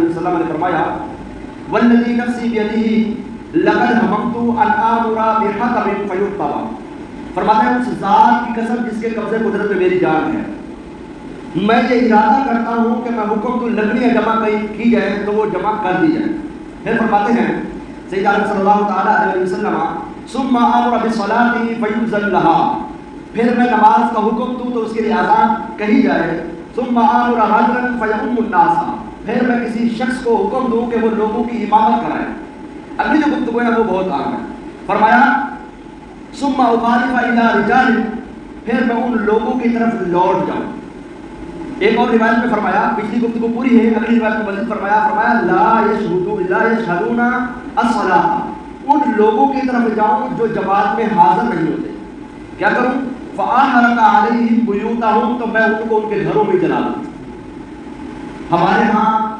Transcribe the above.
وسلم نے فرمایا والذی نفسی بیدہ لقد ہممت ان آمر بحطب فیطبع، فرماتا ہے اس ذات کی قسم جس کے قبضے قدرت میں میری جان ہے، میں یہ ارادہ کرتا ہوں کہ میں حکم تو لکڑیاں جمع کی جائے تو وہ جمع کر دی جائے۔ پھر فرماتے ہیں سیدنا علیہ صلی اللہ تعالیٰ علیہ وسلم ثم امر بالصلاۃ فیؤذن لها، پھر میں نماز کا حکم دوں تو اس کے لیے اذان کہی جائے، ثم امر رجلا فیؤم الناس، پھر میں کسی شخص کو حکم دوں کہ وہ لوگوں کی امامت کرائے۔ اگلی جو گفتگو ہے وہ بہت اہم ہے، فرمایا ثم اخالف الى رجال، پھر میں ان لوگوں کی طرف لوٹ جاؤں۔ ایک اور روایت میں فرمایا، پچھلی گفتگو پوری ہے، اگلی روایت میں مزید فرمایا لا یشہدون الصلاۃ، ان لوگوں کی طرف جاؤں جو جماعت میں حاضر نہیں ہوتے، کیا کروں؟ فاحرق علیہم بیوتہم، تو میں ان کو ان کے گھروں میں جلا دوں۔ ہمارے ہاں